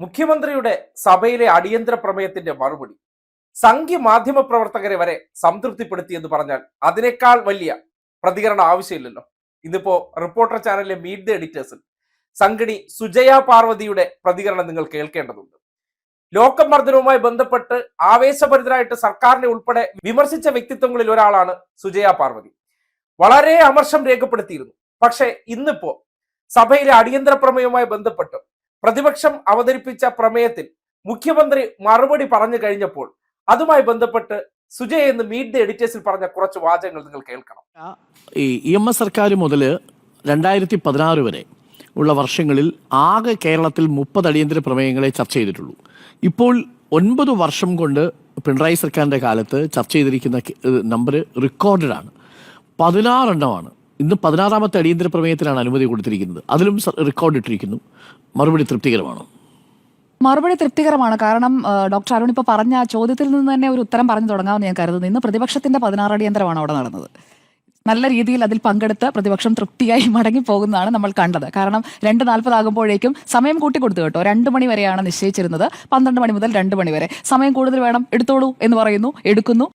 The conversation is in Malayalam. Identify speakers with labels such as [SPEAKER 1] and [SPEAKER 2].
[SPEAKER 1] മുഖ്യമന്ത്രിയുടെ സഭയിലെ അടിയന്തര പ്രമേയത്തിന്റെ മറുപടി സംഘി മാധ്യമ പ്രവർത്തകരെ വരെ സംതൃപ്തിപ്പെടുത്തി എന്ന് പറഞ്ഞാൽ അതിനേക്കാൾ വലിയ പ്രതികരണം ആവശ്യമില്ലല്ലോ. ഇന്നിപ്പോ റിപ്പോർട്ടർ ചാനലിലെ മീറ്റ് ദി എഡിറ്റേഴ്സിൽ സംഘിണി സുജയ പാർവതിയുടെ പ്രതികരണം നിങ്ങൾ കേൾക്കേണ്ടതുണ്ട്. ലോക്കം മർദ്ദനവുമായി ബന്ധപ്പെട്ട് ആവേശഭരിതരായിട്ട് സർക്കാരിനെ ഉൾപ്പെടെ വിമർശിച്ച വ്യക്തിത്വങ്ങളിൽ ഒരാളാണ് സുജയ പാർവതി. വളരെ അമർഷം രേഖപ്പെടുത്തിയിരുന്നു. പക്ഷേ ഇന്നിപ്പോ സഭയിലെ അടിയന്തര പ്രമേയവുമായി ബന്ധപ്പെട്ട് പ്രതിപക്ഷം അവതരിപ്പിച്ച പ്രമേയത്തിൽ മുഖ്യമന്ത്രി മറുപടി പറഞ്ഞു കഴിഞ്ഞപ്പോൾ അതുമായി ബന്ധപ്പെട്ട് സുജയ് എന്ന് മീറ്റ് ദി എഡിറ്റേഴ്സിൽ പറഞ്ഞ കുറച്ച് വാചകങ്ങൾ നിങ്ങൾ കേൾക്കണം.
[SPEAKER 2] ഈ EMS സർക്കാർ മുതൽ 2016 വരെ ഉള്ള വർഷങ്ങളിൽ ആകെ കേരളത്തിൽ 30 അടിയന്തര പ്രമേയങ്ങളെ ചർച്ച ചെയ്തിട്ടുള്ളൂ. ഇപ്പോൾ 9 വർഷം കൊണ്ട് പിണറായി സർക്കാരിൻ്റെ കാലത്ത് ചർച്ച ചെയ്തിരിക്കുന്ന നമ്പർ റെക്കോർഡഡാണ്. 16 എണ്ണമാണ്. ഇന്ന് 16ാമത്തെ അടിയന്തര പ്രമേയത്തിനാണ് അനുമതി കൊടുത്തിരിക്കുന്നത്. അതിലും റെക്കോർഡ് ഇട്ടിരിക്കുന്നു. മറുപടി തൃപ്തികരമാണോ?
[SPEAKER 3] മറുപടി തൃപ്തികരമാണ്. കാരണം ഡോക്ടർ അരുൺ ഇപ്പോൾ പറഞ്ഞ ചോദ്യത്തിൽ നിന്ന് തന്നെ ഒരു ഉത്തരം പറഞ്ഞു തുടങ്ങാമെന്ന് ഞാൻ കരുതുന്നു. ഇന്ന് പ്രതിപക്ഷത്തിന്റെ 16 അടിയന്തരമാണ് അവിടെ നടന്നത്. നല്ല രീതിയിൽ അതിൽ പങ്കെടുത്ത് പ്രതിപക്ഷം തൃപ്തിയായി മടങ്ങി പോകുന്നതാണ് നമ്മൾ കണ്ടത്. കാരണം 2:40 ആകുമ്പോഴേക്കും സമയം കൂട്ടിക്കൊടുത്തു കേട്ടോ. 2 മണി വരെയാണ് നിശ്ചയിച്ചിരുന്നത്. 12 മണി മുതൽ 2 മണി വരെ സമയം കൂടുതൽ വേണം, എടുത്തോളൂ എന്ന് പറയുന്നു, എടുക്കുന്നു.